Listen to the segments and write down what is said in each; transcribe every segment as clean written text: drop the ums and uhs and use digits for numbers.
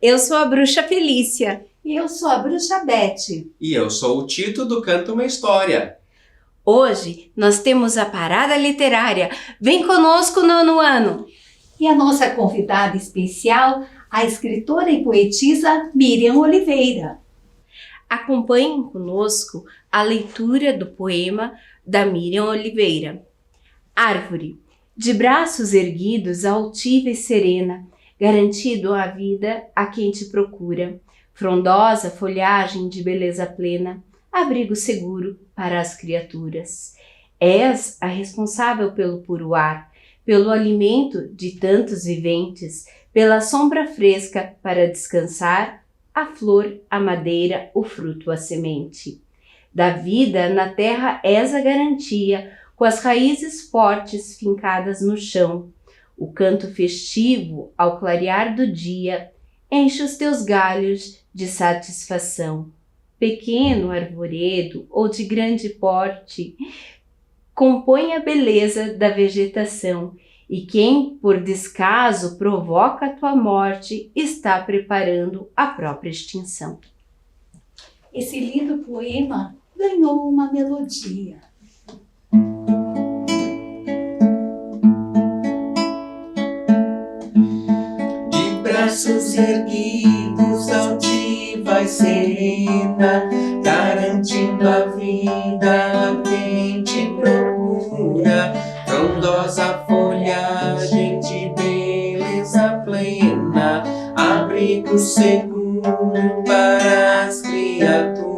eu sou a Bruxa Felícia. E eu sou a Bruxa Beth. E eu sou o Tito do Canta uma História. Hoje nós temos a parada literária. Vem conosco, nono ano! E a nossa convidada especial, a escritora e poetisa Miriam Oliveira. Acompanhem conosco a leitura do poema da Miriam Oliveira. Árvore, de braços erguidos, altiva e serena, garantido a vida a quem te procura. Frondosa folhagem de beleza plena, abrigo seguro para as criaturas. És a responsável pelo puro ar, pelo alimento de tantos viventes, pela sombra fresca para descansar, a flor, a madeira, o fruto, a semente. Da vida na terra és a garantia, com as raízes fortes fincadas no chão. O canto festivo, ao clarear do dia, enche os teus galhos de satisfação. Pequeno arvoredo ou de grande porte, compõe a beleza da vegetação, e quem por descaso provoca a tua morte está preparando a própria extinção. Esse lindo poema ganhou uma melodia. De braços erguidos, altiva e serena, garantindo a vida a quem te procura. Frondosa folhagem de beleza plena, abrigo seguro para as criaturas.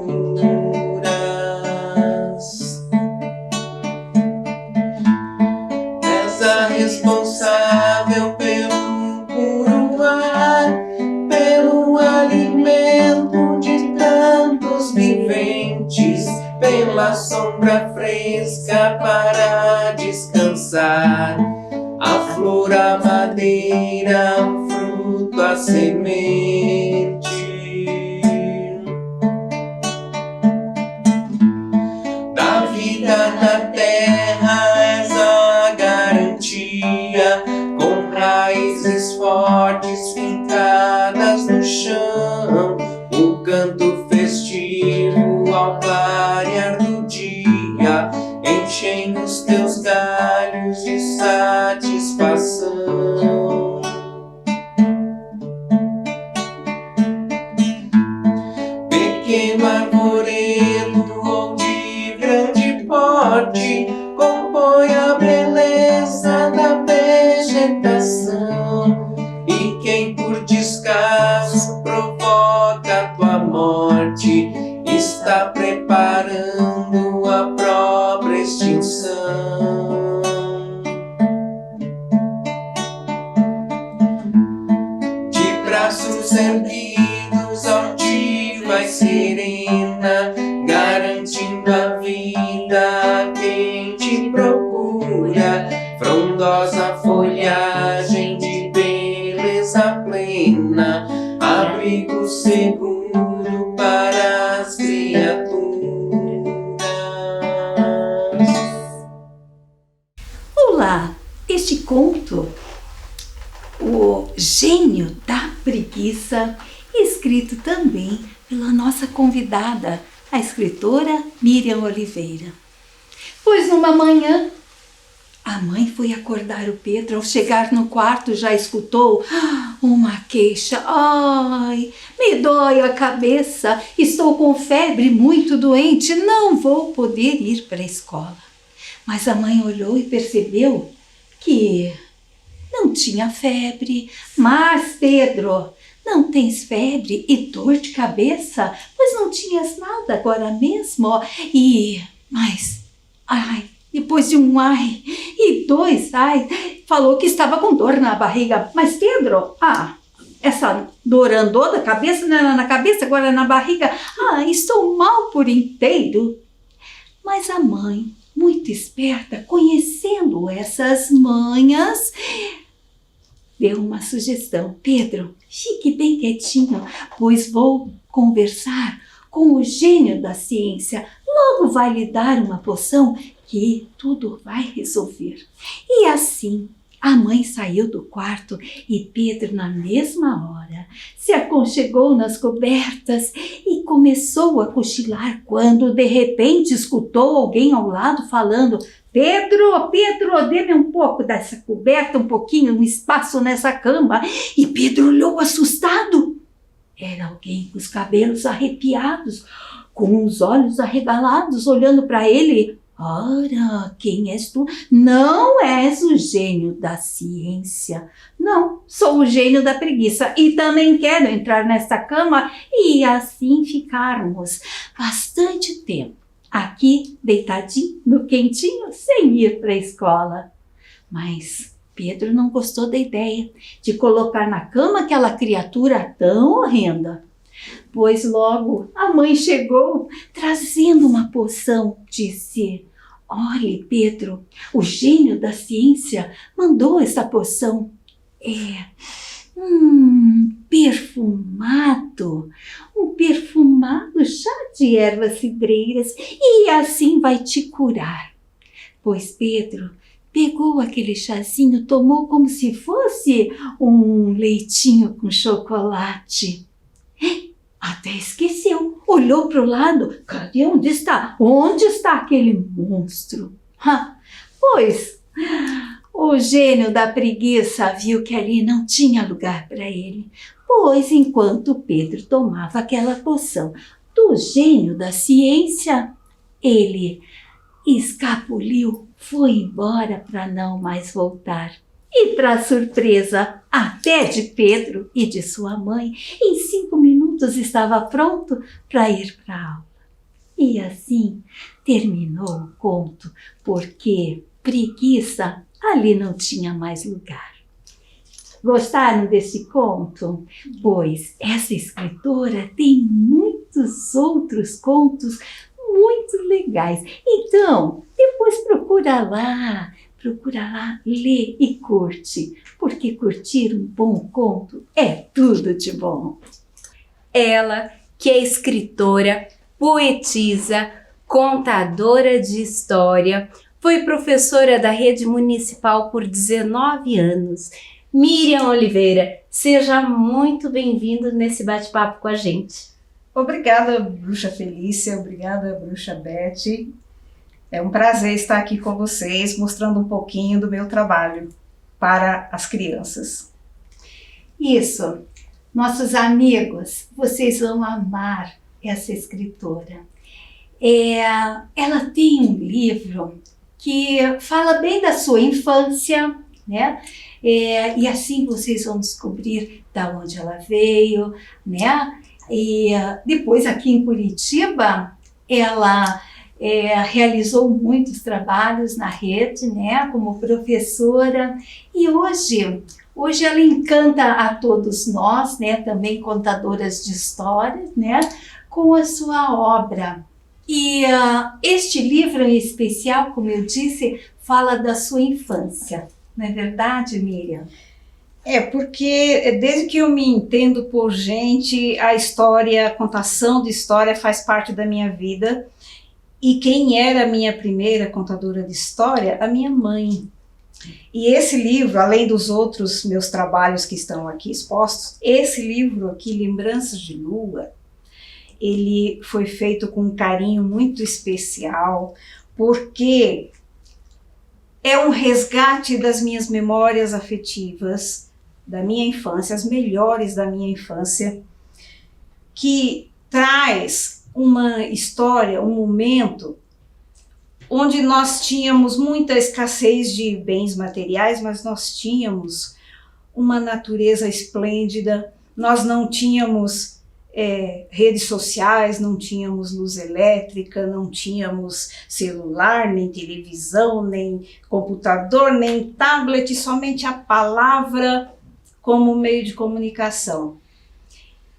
És a responsável pelo puro ar, pelo alimento de tantos viventes, pela sombra fresca para descansar, a flor, a madeira, o fruto, a semente. Da vida na terra és a garantia, com raízes fortes fincadas no chão, o canto festivo ao clarear do dia, enchem os teus galhos de satisfação. Pequeno arvoredo ou de grande porte, compõe a beleza da vegetação, e quem por descaso provoca a tua morte está preparando a própria extinção. De braços erguidos, altiva e serena, garantindo a vida a quem te procura. Frondosa folhagem de beleza plena, abrigo seguro para as criaturas. Olá, este conto, O Gênio da Preguiça, escrito também pela nossa convidada, a escritora Miriam Oliveira. Pois numa manhã, a mãe foi acordar o Pedro. Ao chegar no quarto, já escutou uma queixa. Ai, me dói a cabeça, estou com febre, muito doente, não vou poder ir para a escola. Mas a mãe olhou e percebeu que não tinha febre. Mas, Pedro, não tens febre e dor de cabeça? Pois não tinhas nada agora mesmo? Depois de um ai e dois ai, falou que estava com dor na barriga. Mas, Pedro, essa dor andou da cabeça, não era na cabeça, agora é na barriga. Estou mal por inteiro. Mas a mãe, muito esperta, conhecendo essas manhas, deu uma sugestão. Pedro, fique bem quietinho, pois vou conversar com o gênio da ciência. Logo vai lhe dar uma poção que tudo vai resolver. E assim, A mãe saiu do quarto e Pedro, na mesma hora, se aconchegou nas cobertas e começou a cochilar quando, de repente, escutou alguém ao lado falando: Pedro, Pedro, dê-me um pouco dessa coberta, um pouquinho, um espaço nessa cama. E Pedro olhou assustado. Era alguém com os cabelos arrepiados, com os olhos arregalados, olhando para ele. Ora, quem és tu? Não és o gênio da ciência. Não, sou o gênio da preguiça e também quero entrar nessa cama e assim ficarmos bastante tempo aqui, deitadinho, no quentinho, sem ir para a escola. Mas Pedro não gostou da ideia de colocar na cama aquela criatura tão horrenda. Pois logo a mãe chegou trazendo uma poção. Disse: olhe, Pedro, o gênio da ciência mandou essa poção. É perfumado, um perfumado chá de ervas cidreiras e assim vai te curar. Pois Pedro pegou aquele chazinho, tomou como se fosse um leitinho com chocolate. Até esqueceu, olhou para o lado. Cadê? Onde está? Onde está aquele monstro? Pois o gênio da preguiça viu que ali não tinha lugar para ele. Pois enquanto Pedro tomava aquela poção do gênio da ciência, ele escapuliu, foi embora para não mais voltar. E para surpresa até de Pedro e de sua mãe, em 5 minutos estava pronto para ir para a aula. E assim terminou o conto, porque preguiça ali não tinha mais lugar. Gostaram desse conto? Pois essa escritora tem muitos outros contos muito legais. Então, depois procura lá, lê e curte, porque curtir um bom conto é tudo de bom. Ela, que é escritora, poetisa, contadora de história, foi professora da rede municipal por 19 anos. Miriam Oliveira, seja muito bem-vindo nesse bate-papo com a gente. Obrigada, Bruxa Felícia, obrigada, Bruxa Beth. É um prazer estar aqui com vocês, mostrando um pouquinho do meu trabalho para as crianças. Isso, nossos amigos, vocês vão amar essa escritora. Ela tem um livro que fala bem da sua infância, né? E assim vocês vão descobrir de onde ela veio, né? E depois aqui em Curitiba, ela realizou muitos trabalhos na rede, né, como professora, e hoje ela encanta a todos nós, né, também contadoras de histórias, né, com a sua obra. E este livro em especial, como eu disse, fala da sua infância, não é verdade, Miriam? Porque desde que eu me entendo por gente, a história, a contação de história faz parte da minha vida. E quem era a minha primeira contadora de história? A minha mãe. E esse livro, além dos outros meus trabalhos que estão aqui expostos, esse livro aqui, Lembranças de Lua, ele foi feito com um carinho muito especial, porque é um resgate das minhas memórias afetivas, da minha infância, as melhores da minha infância, que traz uma história, um momento onde nós tínhamos muita escassez de bens materiais, mas nós tínhamos uma natureza esplêndida, nós não tínhamos redes sociais, não tínhamos luz elétrica, não tínhamos celular, nem televisão, nem computador, nem tablet, somente a palavra como meio de comunicação.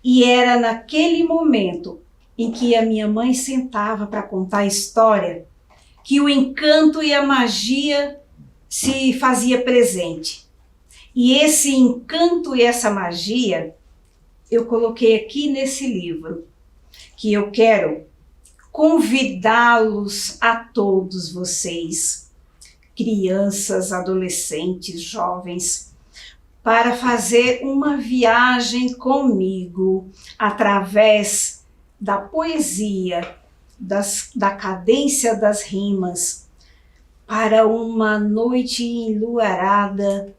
E era naquele momento em que a minha mãe sentava para contar a história que o encanto e a magia se fazia presente. E esse encanto e essa magia eu coloquei aqui nesse livro, que eu quero convidá-los a todos vocês crianças, adolescentes, jovens, para fazer uma viagem comigo através da poesia, da cadência das rimas, para uma noite enluarada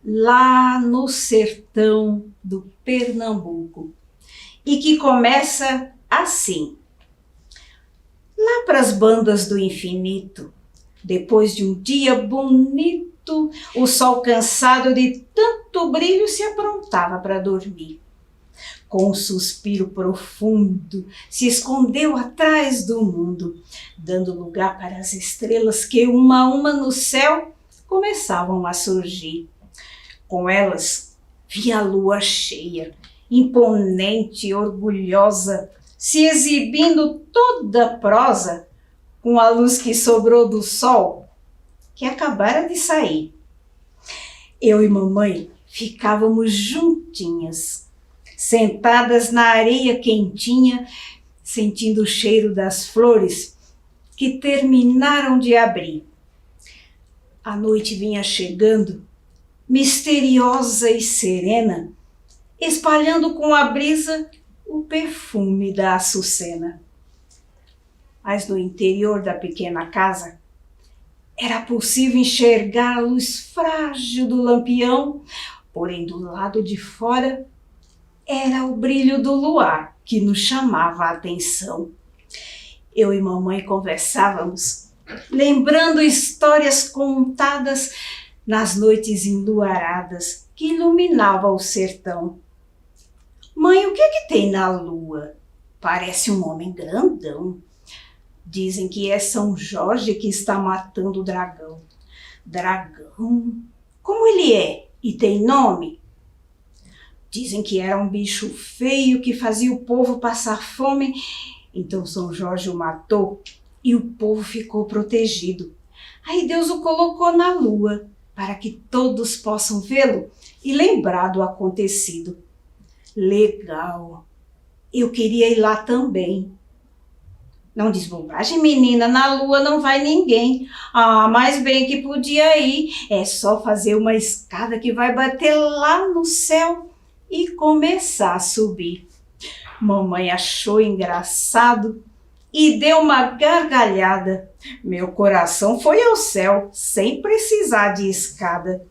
lá no sertão do Pernambuco, e que começa assim. Lá para as bandas do infinito, depois de um dia bonito, o sol cansado de tanto brilho se aprontava para dormir. Com um suspiro profundo, se escondeu atrás do mundo, dando lugar para as estrelas que uma a uma no céu começavam a surgir. Com elas, via a lua cheia, imponente e orgulhosa, se exibindo toda prosa, com a luz que sobrou do sol, que acabara de sair. Eu e mamãe ficávamos juntinhas, sentadas na areia quentinha, sentindo o cheiro das flores que terminaram de abrir. A noite vinha chegando, misteriosa e serena, espalhando com a brisa o perfume da açucena. Mas no interior da pequena casa era possível enxergar a luz frágil do lampião, porém do lado de fora era o brilho do luar que nos chamava a atenção. Eu e mamãe conversávamos, lembrando histórias contadas nas noites enluaradas que iluminavam o sertão. Mãe, o que é que tem na lua? Parece um homem grandão. Dizem que é São Jorge que está matando o dragão. Dragão? Como ele é? E tem nome? Dizem que era um bicho feio que fazia o povo passar fome. Então São Jorge o matou e o povo ficou protegido. Aí Deus o colocou na lua para que todos possam vê-lo e lembrar do acontecido. Legal. Eu queria ir lá também. Não diz bobagem, menina, na lua não vai ninguém. Ah, mas bem que podia ir. É só fazer uma escada que vai bater lá no céu e começar a subir. Mamãe achou engraçado e deu uma gargalhada. Meu coração foi ao céu, sem precisar de escada.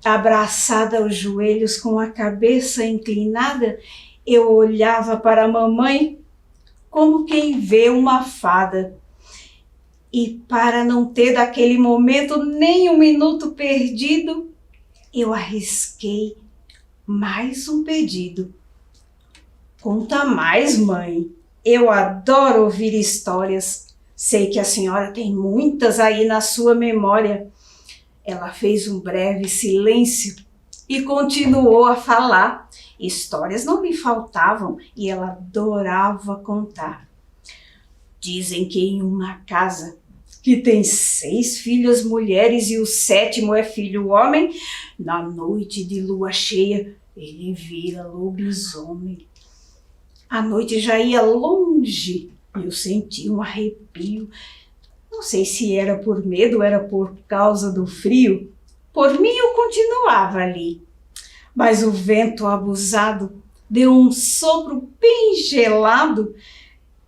Abraçada aos joelhos, com a cabeça inclinada, eu olhava para a mamãe como quem vê uma fada. E para não ter daquele momento nem um minuto perdido, eu arrisquei mais um pedido. Conta mais, mãe. Eu adoro ouvir histórias. Sei que a senhora tem muitas aí na sua memória. Ela fez um breve silêncio e continuou a falar. Histórias não me faltavam e ela adorava contar. Dizem que em uma casa que tem 6 filhas mulheres e o 7º é filho homem, na noite de lua cheia ele vira lobisomem. A noite já ia longe e eu senti um arrepio. Não sei se era por medo ou era por causa do frio. Por mim eu continuava ali. Mas o vento abusado deu um sopro bem gelado,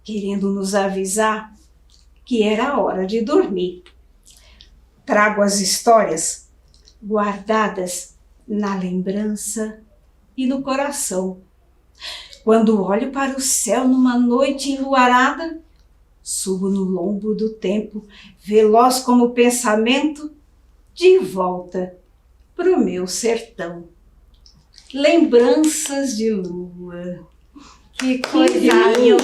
querendo nos avisar que era hora de dormir. Trago as histórias guardadas na lembrança e no coração. Quando olho para o céu numa noite enluarada, subo no lombo do tempo, veloz como o pensamento, de volta pro meu sertão. Lembranças de lua. Que coisa linda!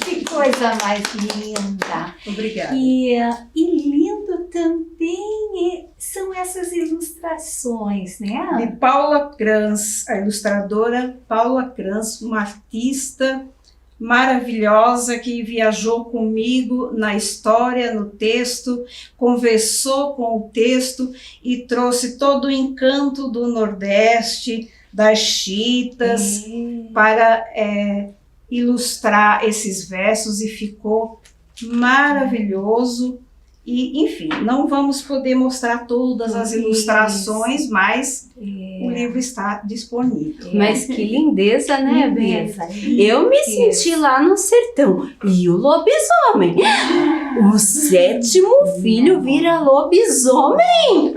Que coisa mais linda! Obrigada. E lindo também são essas ilustrações, né? De Paula Kranz, a ilustradora Paula Kranz, uma artista maravilhosa que viajou comigo na história, no texto, conversou com o texto e trouxe todo o encanto do Nordeste, das chitas, para ilustrar esses versos, e ficou maravilhoso. E, enfim, não vamos poder mostrar todas as ilustrações, mas o livro está disponível. Mas que lindeza, né, Bia? Lindeza. Eu me senti lá no sertão. E o lobisomem? O 7º filho vira lobisomem?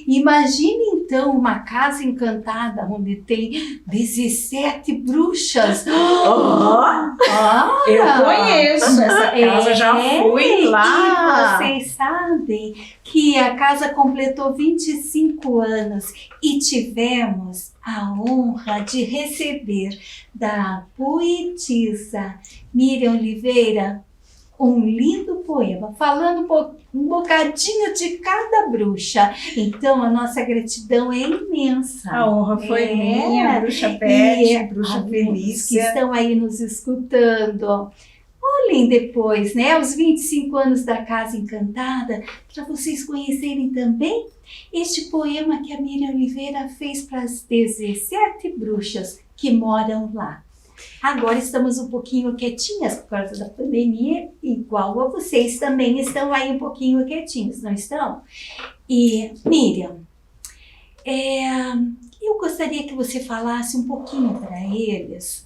Imagine então uma casa encantada onde tem 17 bruxas. Eu conheço essa casa, já fui lá. E vocês sabem que a casa completou 25 anos e tivemos a honra de receber da poetisa Miriam Oliveira um lindo poema, falando um bocadinho de cada bruxa. Então, a nossa gratidão é imensa. A honra foi minha, bruxa Beth, bruxa Felícia. Que estão aí nos escutando. Olhem depois, né, os 25 anos da Casa Encantada, para vocês conhecerem também este poema que a Miriam Oliveira fez para as 17 bruxas que moram lá. Agora estamos um pouquinho quietinhas por causa da pandemia, igual a vocês também estão aí um pouquinho quietinhos, não estão? E, Miriam, eu gostaria que você falasse um pouquinho para eles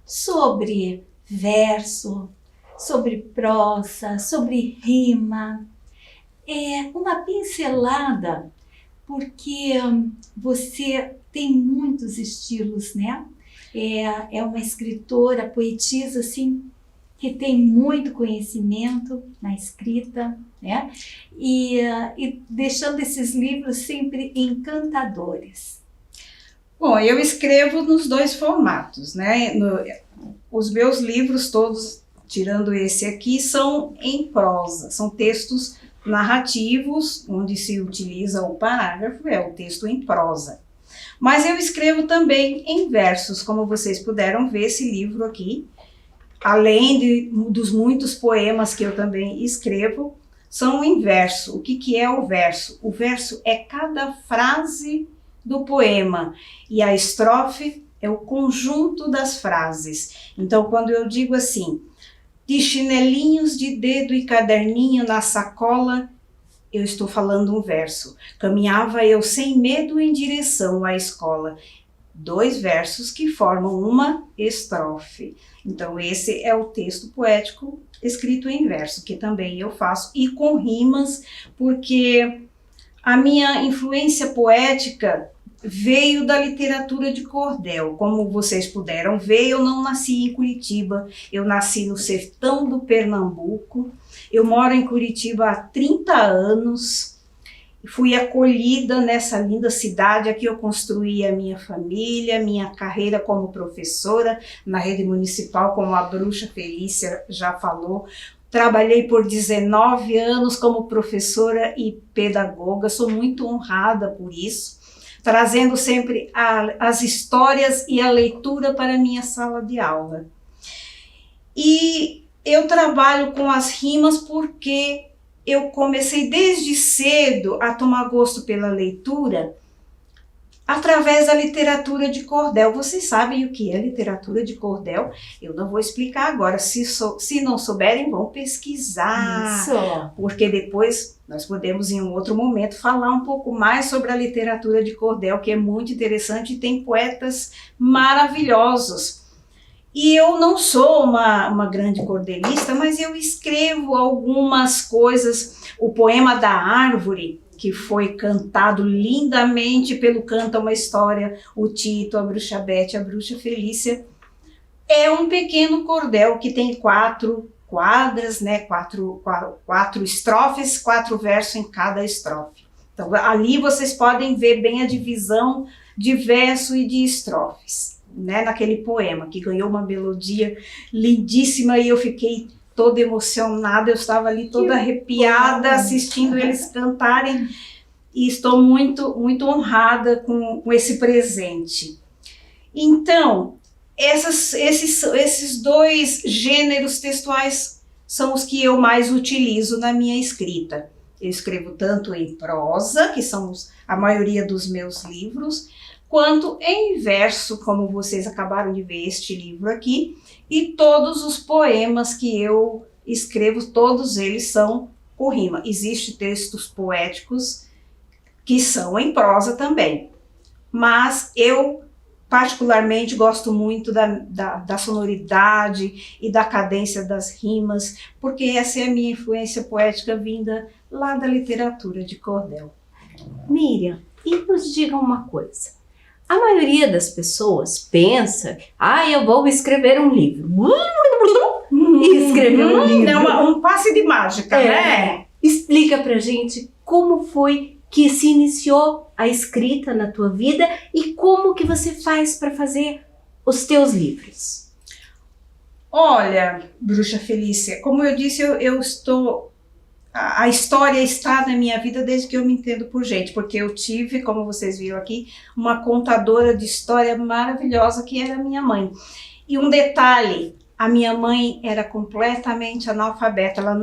sobre verso, sobre prosa, sobre rima, uma pincelada, porque você tem muitos estilos, né? É uma escritora, poetisa, assim, que tem muito conhecimento na escrita, né? E deixando esses livros sempre encantadores. Bom, eu escrevo nos 2 formatos, né? Os meus livros todos, tirando esse aqui, são em prosa, são textos narrativos, onde se utiliza o parágrafo, é o texto em prosa. Mas eu escrevo também em versos, como vocês puderam ver esse livro aqui, além dos muitos poemas que eu também escrevo, são em verso. O que é o verso? O verso é cada frase do poema e a estrofe é o conjunto das frases. Então, quando eu digo assim, de chinelinhos de dedo e caderninho na sacola, eu estou falando um verso. Caminhava eu sem medo em direção à escola. 2 versos que formam uma estrofe. Então, esse é o texto poético escrito em verso, que também eu faço, e com rimas, porque a minha influência poética veio da literatura de cordel. Como vocês puderam ver, eu não nasci em Curitiba, eu nasci no sertão do Pernambuco. Eu moro em Curitiba há 30 anos, fui acolhida nessa linda cidade. Aqui eu construí a minha família, minha carreira como professora na rede municipal, como a bruxa Felícia já falou. Trabalhei por 19 anos como professora e pedagoga, sou muito honrada por isso, trazendo sempre as histórias e a leitura para a minha sala de aula. E eu trabalho com as rimas porque eu comecei desde cedo a tomar gosto pela leitura através da literatura de cordel. Vocês sabem o que é literatura de cordel? Eu não vou explicar agora. Se não souberem, vão pesquisar. Isso. Porque depois nós podemos, em um outro momento, falar um pouco mais sobre a literatura de cordel, que é muito interessante e tem poetas maravilhosos. E eu não sou uma grande cordelista, mas eu escrevo algumas coisas. O poema da árvore, que foi cantado lindamente pelo Canta uma História, o Tito, a bruxa Beth, a bruxa Felícia, é um pequeno cordel que tem 4 quadras, né? 4 estrofes, 4 versos em cada estrofe. Então ali vocês podem ver bem a divisão de verso e de estrofes, né, naquele poema, que ganhou uma melodia lindíssima e eu fiquei toda emocionada, eu estava ali toda arrepiada assistindo eles cantarem e estou muito, muito honrada com esse presente. Então, esses 2 gêneros textuais são os que eu mais utilizo na minha escrita. Eu escrevo tanto em prosa, que são a maioria dos meus livros, quanto em verso, como vocês acabaram de ver este livro aqui, e todos os poemas que eu escrevo, todos eles são com rima. Existem textos poéticos que são em prosa também, mas eu particularmente gosto muito da sonoridade e da cadência das rimas, porque essa é a minha influência poética vinda lá da literatura de cordel. Miriam, e nos diga uma coisa. A maioria das pessoas pensa, eu vou escrever um livro. E escrever um livro. É um passe de mágica, né? Explica pra gente como foi que se iniciou a escrita na tua vida e como que você faz para fazer os teus livros. Olha, Bruxa Felícia, como eu disse, a história está na minha vida desde que eu me entendo por gente, porque eu tive, como vocês viram aqui, uma contadora de história maravilhosa que era a minha mãe. E um detalhe, a minha mãe era completamente analfabeta, ela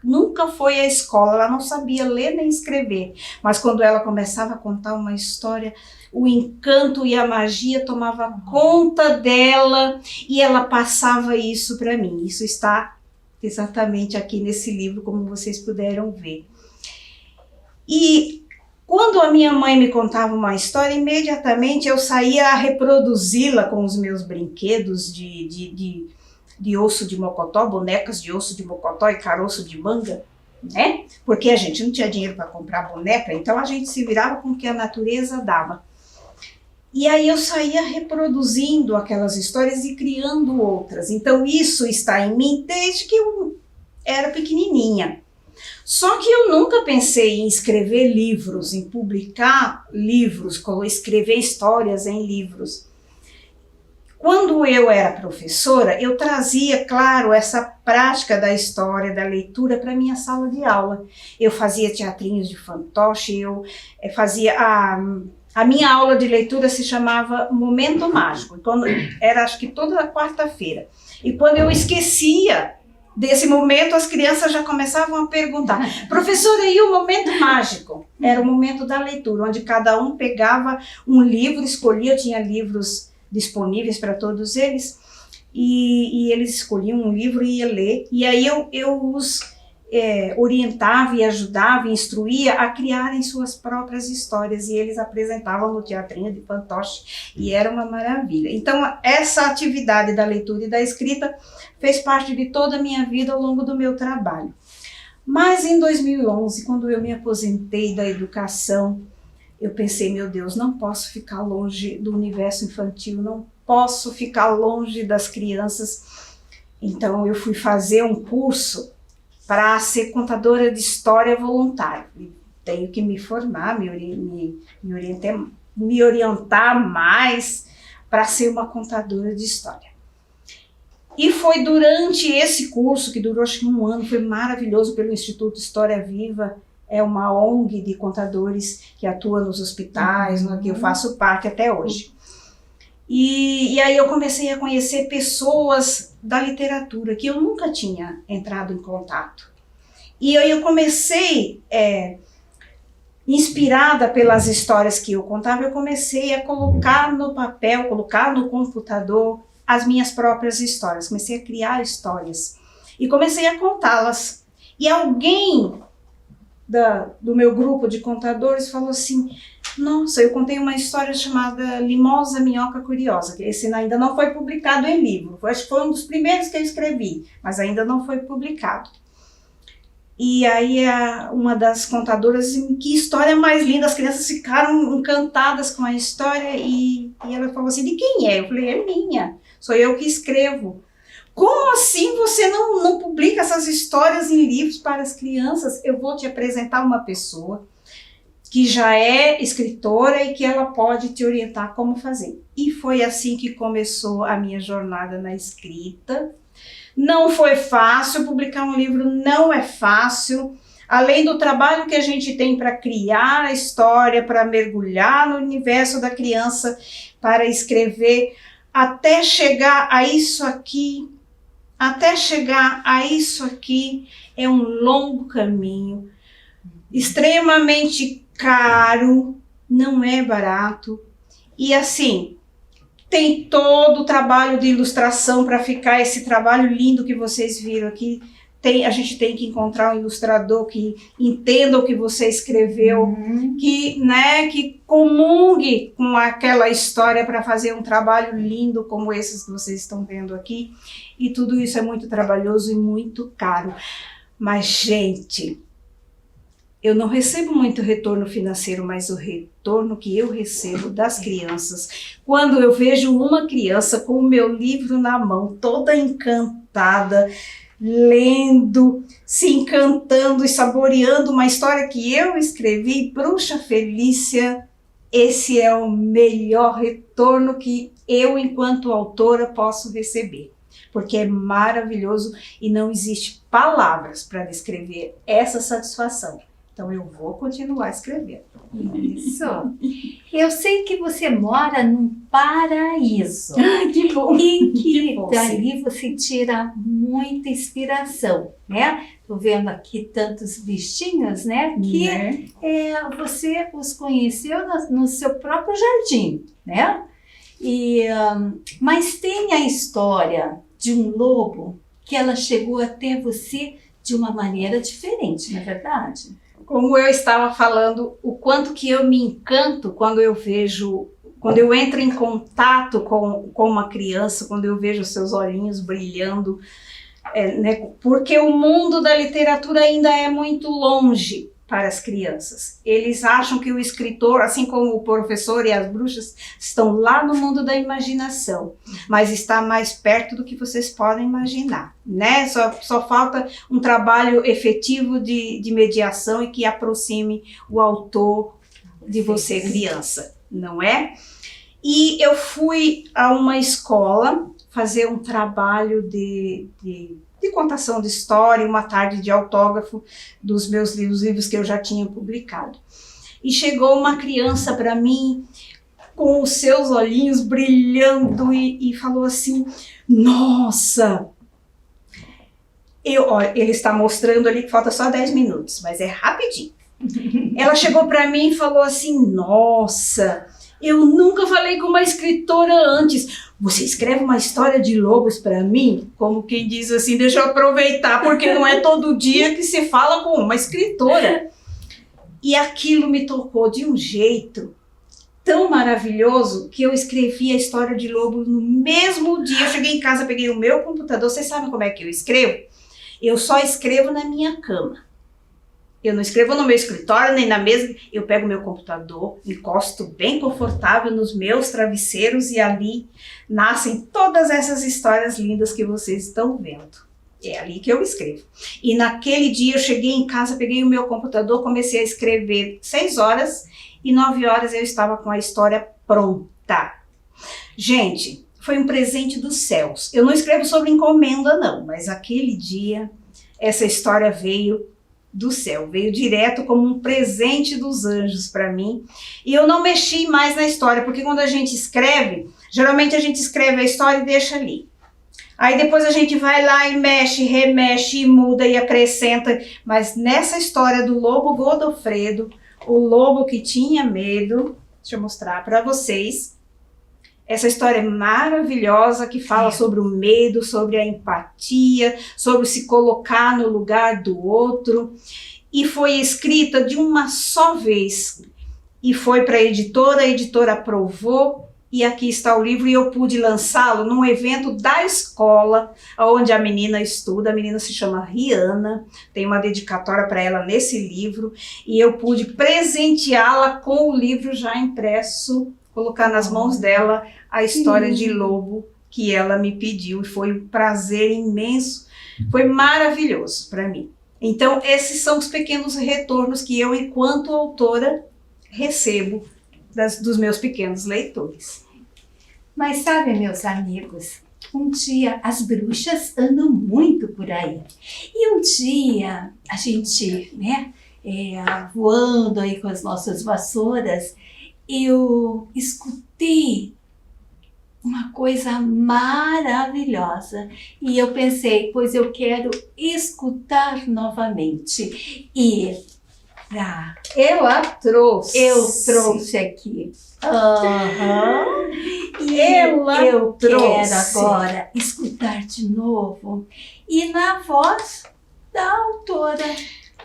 nunca foi à escola, ela não sabia ler nem escrever, mas quando ela começava a contar uma história, o encanto e a magia tomava conta dela e ela passava isso para mim. Isso está exatamente aqui nesse livro, como vocês puderam ver. E quando a minha mãe me contava uma história, imediatamente eu saía a reproduzi-la com os meus brinquedos de osso de mocotó, bonecas de osso de mocotó e caroço de manga, né? Porque a gente não tinha dinheiro para comprar boneca, então a gente se virava com o que a natureza dava. E aí eu saía reproduzindo aquelas histórias e criando outras. Então isso está em mim desde que eu era pequenininha. Só que eu nunca pensei em escrever livros, em publicar livros, escrever histórias em livros. Quando eu era professora, eu trazia, claro, essa prática da história, da leitura para minha sala de aula. Eu fazia teatrinhos de fantoche, eu fazia a minha aula de leitura se chamava Momento Mágico, era acho que toda quarta-feira. E quando eu esquecia desse momento, as crianças já começavam a perguntar: professora, e o momento mágico? Era o momento da leitura, onde cada um pegava um livro, escolhia, tinha livros disponíveis para todos eles, e eles escolhiam um livro e ia ler, e aí eu os orientava e ajudava e instruía a criarem suas próprias histórias, e eles apresentavam no teatrinho de fantoche, e era uma maravilha. Então essa atividade da leitura e da escrita fez parte de toda a minha vida ao longo do meu trabalho. Mas em 2011, quando eu me aposentei da educação, eu pensei, meu Deus, não posso ficar longe do universo infantil, não posso ficar longe das crianças. Então eu fui fazer um curso para ser contadora de história voluntária. Tenho que me formar, me orientar mais para ser uma contadora de história. E foi durante esse curso, que durou acho que 1 ano, foi maravilhoso, pelo Instituto História Viva, é uma ONG de contadores que atua nos hospitais, que eu faço parte até hoje. E aí eu comecei a conhecer pessoas da literatura que eu nunca tinha entrado em contato. E aí eu comecei, inspirada pelas histórias que eu contava, eu comecei a colocar no papel, colocar no computador as minhas próprias histórias. Comecei a criar histórias e comecei a contá-las. E alguém do meu grupo de contadores falou assim: nossa, eu contei uma história chamada Limosa Minhoca Curiosa, que esse ainda não foi publicado em livro, acho que foi um dos primeiros que eu escrevi, mas ainda não foi publicado. E aí uma das contadoras disse: que história mais linda, as crianças ficaram encantadas com a história, e ela falou assim: de quem é? Eu falei: é minha, sou eu que escrevo. Como assim você não publica essas histórias em livros para as crianças? Eu vou te apresentar uma pessoa que já é escritora e que ela pode te orientar como fazer. E foi assim que começou a minha jornada na escrita. Não foi fácil, publicar um livro não é fácil. Além do trabalho que a gente tem para criar a história, para mergulhar no universo da criança, para escrever, até chegar a isso aqui, é um longo caminho, extremamente caro, não é barato. E assim, tem todo o trabalho de ilustração para ficar esse trabalho lindo que vocês viram aqui, a gente tem que encontrar um ilustrador que entenda o que você escreveu, que comungue com aquela história para fazer um trabalho lindo como esses que vocês estão vendo aqui. E tudo isso é muito trabalhoso e muito caro. Mas, gente, eu não recebo muito retorno financeiro, mas o retorno que eu recebo das crianças, quando eu vejo uma criança com o meu livro na mão, toda encantada, lendo, se encantando e saboreando uma história que eu escrevi, Bruxa Felícia, esse é o melhor retorno que eu, enquanto autora, posso receber. Porque é maravilhoso e não existe palavras para descrever essa satisfação. Então eu vou continuar escrevendo. Isso. Eu sei que você mora num paraíso. Que bom! E que bom, dali você tira muita inspiração, né? Tô vendo aqui tantos bichinhos, né? Que você os conheceu no seu próprio jardim, né? Mas tem a história de um lobo que ela chegou até você de uma maneira diferente, não é verdade? Como eu estava falando, o quanto que eu me encanto quando eu entro em contato com uma criança, quando eu vejo seus olhinhos brilhando, né, porque o mundo da literatura ainda é muito longe para as crianças. Eles acham que o escritor, assim como o professor e as bruxas, estão lá no mundo da imaginação, mas está mais perto do que vocês podem imaginar, né? Só falta um trabalho efetivo de mediação e que aproxime o autor de você, criança, não é? E eu fui a uma escola fazer um trabalho de contação de história, uma tarde de autógrafo dos meus livros que eu já tinha publicado. E chegou uma criança para mim com os seus olhinhos brilhando e falou assim, nossa! Ele está mostrando ali que falta só 10 minutos, mas é rapidinho. Ela chegou para mim e falou assim, nossa, eu nunca falei com uma escritora antes. Você escreve uma história de lobos para mim? Como quem diz assim, deixa eu aproveitar, porque não é todo dia que se fala com uma escritora. E aquilo me tocou de um jeito tão maravilhoso que eu escrevi a história de lobo no mesmo dia. Eu cheguei em casa, peguei o meu computador. Vocês sabem como é que eu escrevo? Eu só escrevo na minha cama. Eu não escrevo no meu escritório, nem na mesa. Eu pego meu computador, encosto bem confortável nos meus travesseiros e ali nascem todas essas histórias lindas que vocês estão vendo. É ali que eu escrevo. E naquele dia eu cheguei em casa, peguei o meu computador, comecei a escrever 6 horas e 9 horas eu estava com a história pronta. Gente, foi um presente dos céus. Eu não escrevo sobre encomenda não, mas aquele dia essa história veio do céu, veio direto como um presente dos anjos para mim, e eu não mexi mais na história, porque quando a gente escreve, geralmente a gente escreve a história e deixa ali. Aí depois a gente vai lá e mexe, remexe, e muda e acrescenta, mas nessa história do lobo Godofredo, o lobo que tinha medo, deixa eu mostrar para vocês, essa história maravilhosa que fala sobre o medo, sobre a empatia, sobre se colocar no lugar do outro. E foi escrita de uma só vez. E foi para a editora aprovou. E aqui está o livro e eu pude lançá-lo num evento da escola onde a menina estuda. A menina se chama Rihanna, tem uma dedicatória para ela nesse livro. E eu pude presenteá-la com o livro já impresso, colocar nas mãos dela a história de lobo que ela me pediu. E foi um prazer imenso, foi maravilhoso para mim. Então esses são os pequenos retornos que eu, enquanto autora, recebo dos meus pequenos leitores. Mas sabe, meus amigos, um dia as bruxas andam muito por aí. E um dia a gente, né, voando aí com as nossas vassouras, eu escutei uma coisa maravilhosa e eu pensei, pois eu quero escutar novamente. E ela trouxe. eu trouxe aqui. E eu trouxe. quero agora escutar de novo. E na voz da autora.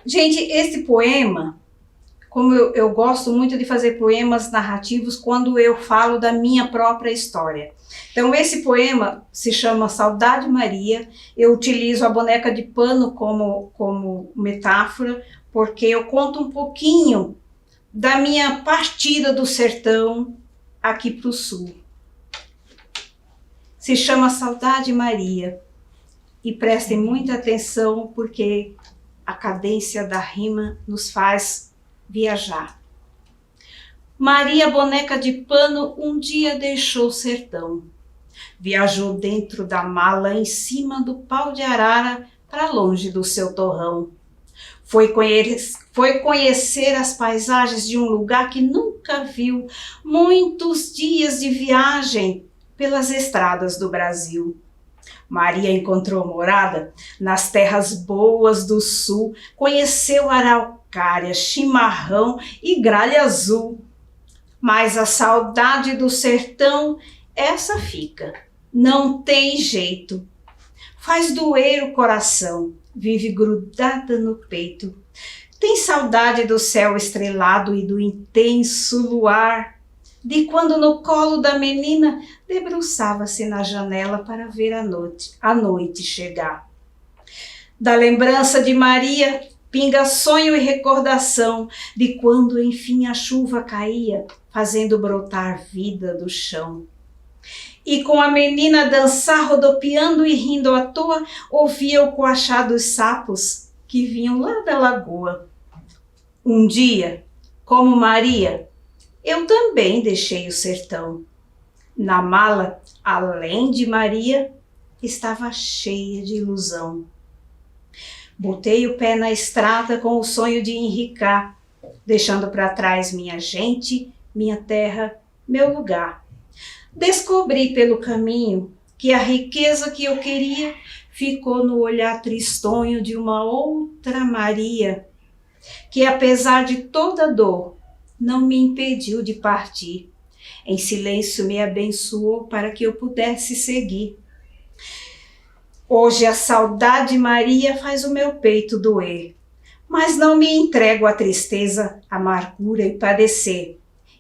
Gente, esse poema, como eu gosto muito de fazer poemas narrativos quando eu falo da minha própria história. Então, esse poema se chama Saudade Maria. Eu utilizo a boneca de pano como metáfora, porque eu conto um pouquinho da minha partida do sertão aqui para o sul. Se chama Saudade Maria. E prestem muita atenção, porque a cadência da rima nos faz viajar. Maria, boneca de pano, um dia deixou o sertão. Viajou dentro da mala, em cima do pau de arara, para longe do seu torrão. Foi conhecer as paisagens de um lugar que nunca viu, muitos dias de viagem pelas estradas do Brasil. Maria encontrou morada nas terras boas do sul, conheceu araucária, chimarrão e gralha azul. Mas a saudade do sertão, essa fica, não tem jeito. Faz doer o coração, vive grudada no peito. Tem saudade do céu estrelado e do intenso luar, de quando no colo da menina debruçava-se na janela para ver a noite chegar. Da lembrança de Maria, pinga sonho e recordação de quando enfim a chuva caía, fazendo brotar vida do chão. E com a menina dançar, rodopiando e rindo à toa, ouvia o coachar dos sapos que vinham lá da lagoa. Um dia, como Maria, eu também deixei o sertão. Na mala, além de Maria, estava cheia de ilusão. Botei o pé na estrada com o sonho de enricar, deixando para trás minha gente, minha terra, meu lugar. Descobri pelo caminho que a riqueza que eu queria ficou no olhar tristonho de uma outra Maria, que apesar de toda dor, não me impediu de partir. Em silêncio me abençoou para que eu pudesse seguir. Hoje a saudade Maria faz o meu peito doer, mas não me entrego à tristeza, amargura e padecer,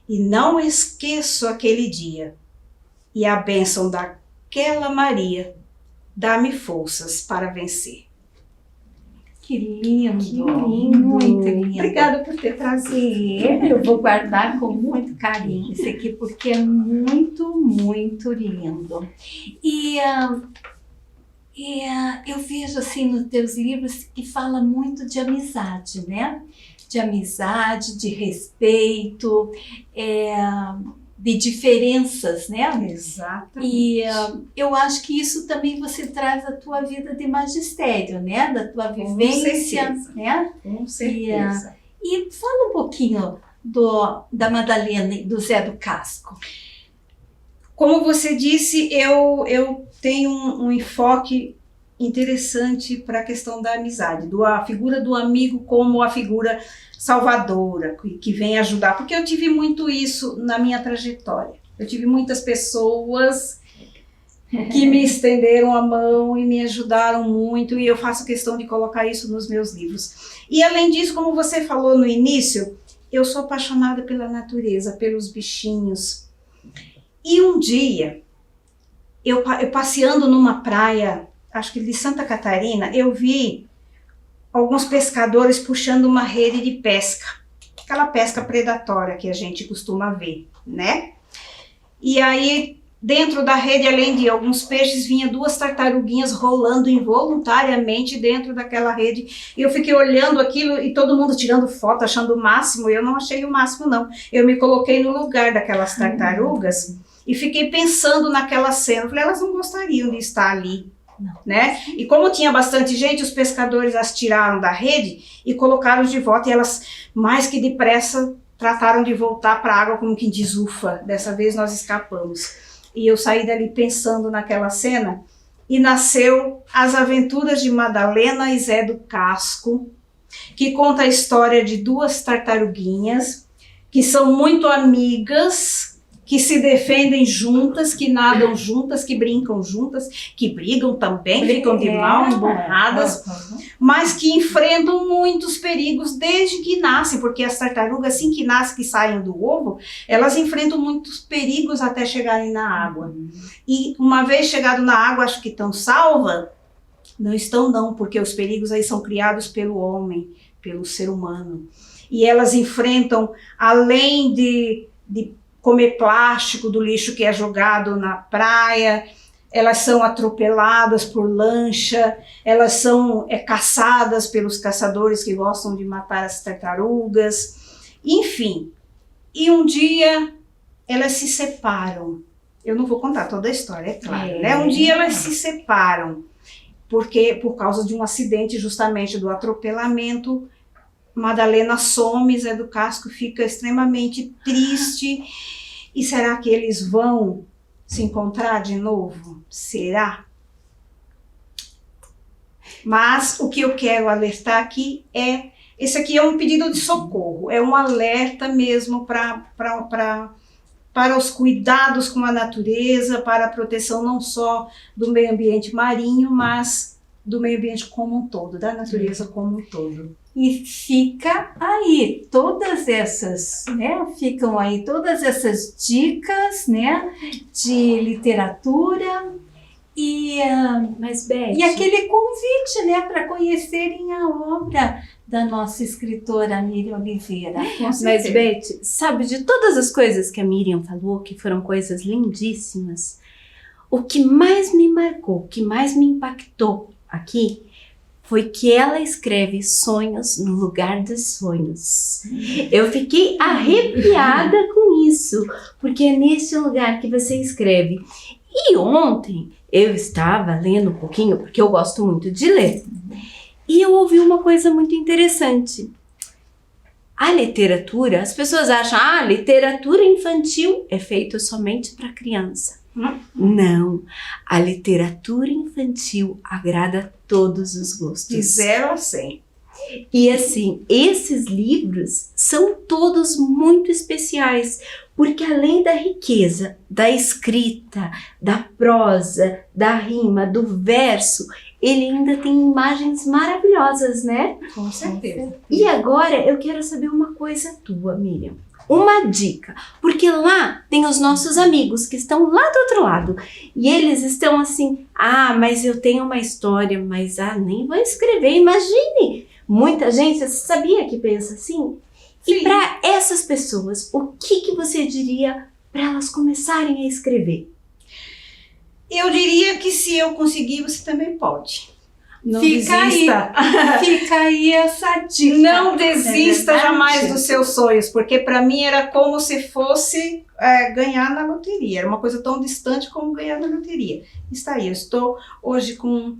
e não esqueço aquele dia. E a bênção daquela Maria dá-me forças para vencer. Que lindo, Que lindo. muito lindo. Obrigada por ter trazido. Eu vou guardar com muito carinho isso aqui, porque é muito, muito lindo. E eu vejo assim nos teus livros que fala muito de amizade, né? De amizade, de respeito, de diferenças, né? Exatamente. E eu acho que isso também você traz da tua vida de magistério, né? Da tua vivência, certeza. né? Com certeza. E fala um pouquinho da Madalena e do Zé do Casco. Como você disse, eu tenho um enfoque interessante para a questão da amizade, a figura do amigo como a figura salvadora, que vem ajudar, porque eu tive muito isso na minha trajetória. Eu tive muitas pessoas que me estenderam a mão e me ajudaram muito, e eu faço questão de colocar isso nos meus livros. E além disso, como você falou no início, eu sou apaixonada pela natureza, pelos bichinhos. E um dia, eu passeando numa praia, acho que de Santa Catarina, eu vi alguns pescadores puxando uma rede de pesca, aquela pesca predatória que a gente costuma ver, né? E aí, dentro da rede, além de alguns peixes, vinha 2 tartaruguinhas rolando involuntariamente dentro daquela rede. E eu fiquei olhando aquilo e todo mundo tirando foto, achando o máximo. Eu não achei o máximo, não. Eu me coloquei no lugar daquelas tartarugas e fiquei pensando naquela cena. Eu falei, elas não gostariam de estar ali. Não. Né? E como tinha bastante gente, os pescadores as tiraram da rede e colocaram de volta, e elas, mais que depressa, trataram de voltar para a água, como quem diz, ufa, dessa vez nós escapamos. E eu saí dali pensando naquela cena, e nasceu As Aventuras de Madalena e Zé do Casco, que conta a história de 2 tartaruguinhas, que são muito amigas que se defendem juntas, que nadam juntas, que brincam juntas, que brigam também, ficam de mal, emborradas, mas que enfrentam muitos perigos desde que nascem, porque as tartarugas, assim que nascem, que saem do ovo, elas enfrentam muitos perigos até chegarem na água. E uma vez chegado na água, acho que estão salvas. Não estão não, porque os perigos aí são criados pelo homem, pelo ser humano. E elas enfrentam, além de comer plástico do lixo que é jogado na praia, elas são atropeladas por lancha, elas são caçadas pelos caçadores que gostam de matar as tartarugas, enfim. E um dia elas se separam. Eu não vou contar toda a história, é claro, né? Um dia elas se separam, porque por causa de um acidente justamente do atropelamento, Madalena some, Zé do Casco fica extremamente triste. E será que eles vão se encontrar de novo? Será? Mas o que eu quero alertar aqui esse aqui é um pedido de socorro, é um alerta mesmo para os cuidados com a natureza, para a proteção não só do meio ambiente marinho, mas do meio ambiente como um todo, da natureza como um todo. E fica aí todas essas, né? Ficam aí todas essas dicas, né? De literatura Mas, Beth, e aquele convite, né? Para conhecerem a obra da nossa escritora Miriam Oliveira. Mas, Beth, sabe, de todas as coisas que a Miriam falou, que foram coisas lindíssimas, o que mais me marcou, o que mais me impactou aqui, foi que ela escreve sonhos no lugar dos sonhos. Eu fiquei arrepiada com isso, porque é nesse lugar que você escreve. E ontem eu estava lendo um pouquinho, porque eu gosto muito de ler, e eu ouvi uma coisa muito interessante. A literatura, as pessoas acham, literatura infantil é feita somente para criança. Não, a literatura infantil agrada a todos os gostos. De 0 a 100. E assim, esses livros são todos muito especiais, porque além da riqueza, da escrita, da prosa, da rima, do verso, ele ainda tem imagens maravilhosas, né? Com certeza. E agora eu quero saber uma coisa tua, Miriam. Uma dica, porque lá tem os nossos amigos que estão lá do outro lado e eles estão assim, mas eu tenho uma história, mas nem vou escrever, imagine, muita gente, você sabia que pensa assim? Sim. E para essas pessoas, o que você diria para elas começarem a escrever? Eu diria que se eu conseguir, você também pode. Não Fica desista. Fica aí essa dica. Não desista jamais dos seus sonhos, porque para mim era como se fosse ganhar na loteria. Era uma coisa tão distante como ganhar na loteria. Está aí, eu estou hoje com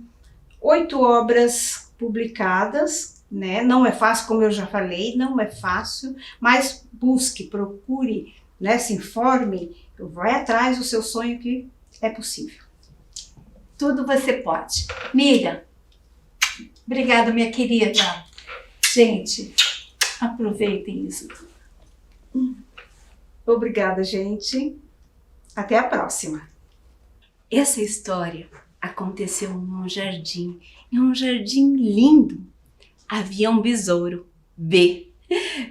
8 obras publicadas, né? Não é fácil, como eu já falei, não é fácil, mas busque, procure, né? Se informe, vai atrás do seu sonho que é possível. Tudo você pode. Miriam, obrigada, minha querida. Gente, aproveitem isso tudo. Obrigada, gente. Até a próxima. Essa história aconteceu num jardim, em um jardim lindo. Havia um besouro, B.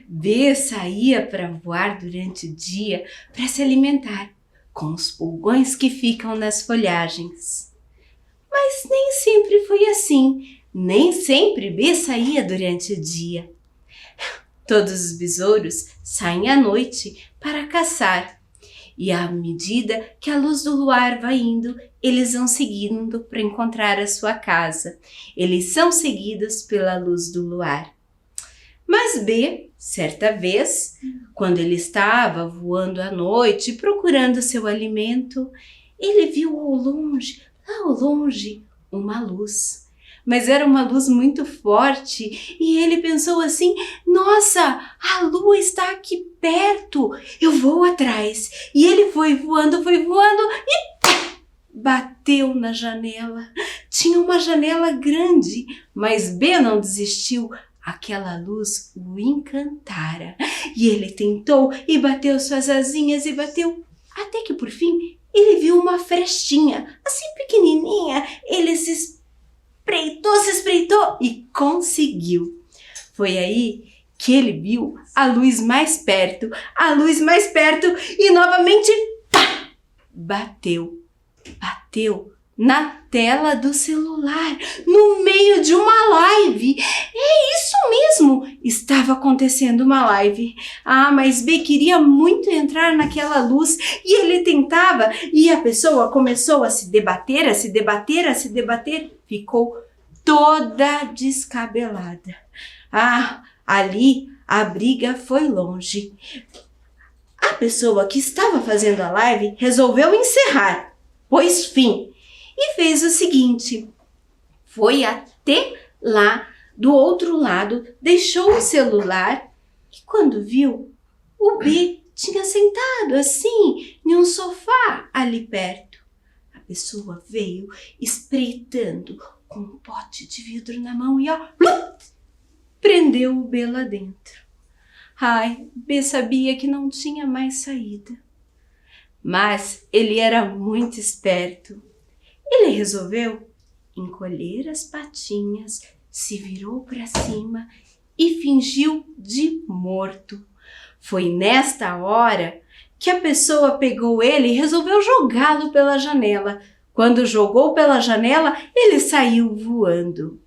B saía para voar durante o dia para se alimentar com os pulgões que ficam nas folhagens. Mas nem sempre foi assim. Nem sempre B saía durante o dia. Todos os besouros saem à noite para caçar. E à medida que a luz do luar vai indo, eles vão seguindo para encontrar a sua casa. Eles são seguidos pela luz do luar. Mas B, certa vez, quando ele estava voando à noite procurando seu alimento, ele viu ao longe, lá ao longe, uma luz. Mas era uma luz muito forte e ele pensou assim, nossa, a lua está aqui perto, eu vou atrás. E ele foi voando e bateu na janela. Tinha uma janela grande, mas B não desistiu. Aquela luz o encantara e ele tentou e bateu suas asinhas e bateu Até que por fim ele viu uma frestinha, assim pequenininha. Ele se espreitou e conseguiu. Foi aí que ele viu a luz mais perto e novamente pá! Bateu na tela do celular, no meio de uma live. É isso mesmo, estava acontecendo uma live. Mas B queria muito entrar naquela luz e ele tentava e a pessoa começou a se debater, ficou toda descabelada. Ali a briga foi longe. A pessoa que estava fazendo a live resolveu encerrar, pôs fim e fez o seguinte: foi até lá do outro lado, deixou o celular e quando viu, o B tinha sentado assim em um sofá ali perto. A pessoa veio espreitando com um pote de vidro na mão e prendeu o B lá dentro. B sabia que não tinha mais saída. Mas ele era muito esperto. Ele resolveu encolher as patinhas, se virou para cima e fingiu de morto. Foi nesta hora que a pessoa pegou ele e resolveu jogá-lo pela janela. Quando jogou pela janela, ele saiu voando.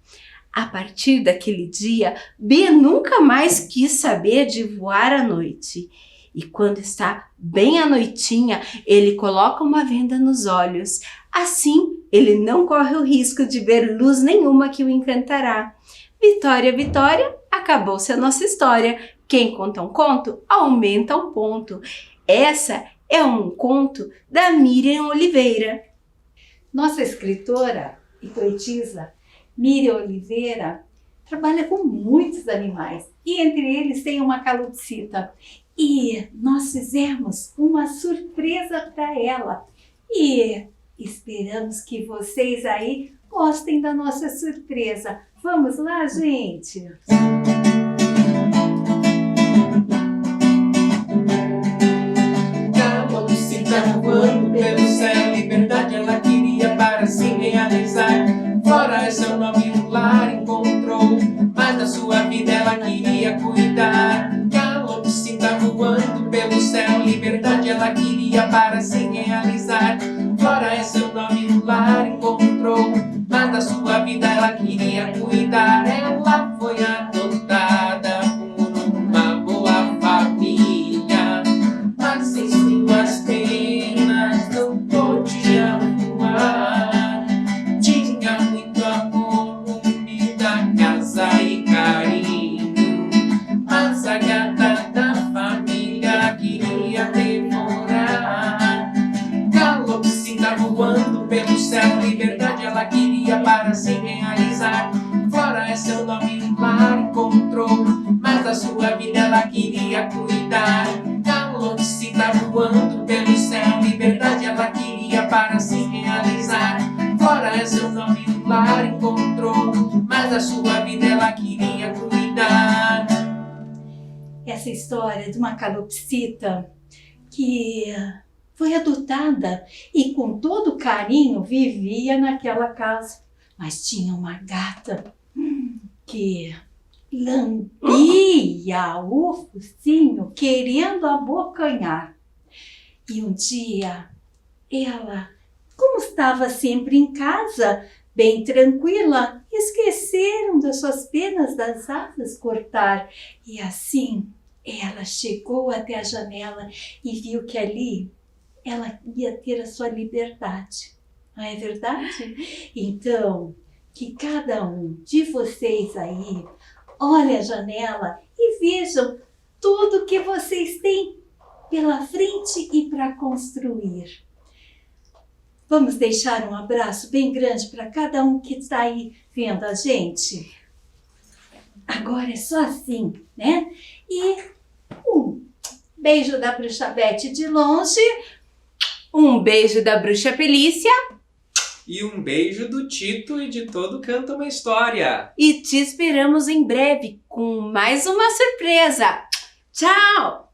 A partir daquele dia, B nunca mais quis saber de voar à noite. E quando está bem à noitinha, ele coloca uma venda nos olhos. Assim, ele não corre o risco de ver luz nenhuma que o encantará. Vitória, Vitória, acabou-se a nossa história. Quem conta um conto, aumenta um ponto. Essa é um conto da Miriam Oliveira. Nossa escritora e poetisa Miriam Oliveira trabalha com muitos animais e entre eles tem uma calopsita. E nós fizemos uma surpresa para ela e esperamos que vocês aí gostem da nossa surpresa. Vamos lá, gente? Calopsita voando pelo céu, liberdade ela queria para se realizar. Flora é seu nome, um lar encontrou, mas da sua vida ela queria cuidar. Calopsita voando pelo céu, liberdade ela queria para se realizar. Flora é seu nome, um lar encontrou, mas da sua vida ela queria cuidar. Ela foi adotada por uma boa família, mas em suas penas não podia voar. Tinha muito amor, comida, casa e carinho, mas a gata da família queria devorar. Calopsita voando pelo céu, liberdade ela queria para se realizar. Flora é seu nome, um lar encontrou, mas da sua vida ela queria cuidar. Calopsita voando pelo céu, liberdade ela queria para se realizar. Flora é seu nome, um lar encontrou, mas da sua vida ela queria cuidar. Essa história de uma calopsita que foi adotada e com todo carinho vivia naquela casa. Mas tinha uma gata que lambia o focinho querendo abocanhar. E um dia ela, como estava sempre em casa, bem tranquila, esqueceram das suas penas das asas cortar. E assim ela chegou até a janela e viu que ali ela ia ter a sua liberdade. Não é verdade? Então, que cada um de vocês aí olhe a janela e vejam tudo que vocês têm pela frente e para construir. Vamos deixar um abraço bem grande para cada um que está aí vendo a gente? Agora é só assim, né? E um beijo da Bruxa Beth de longe. Um beijo da Bruxa Pelícia. E um beijo do Tito e de todo Canta Uma História. E te esperamos em breve com mais uma surpresa. Tchau!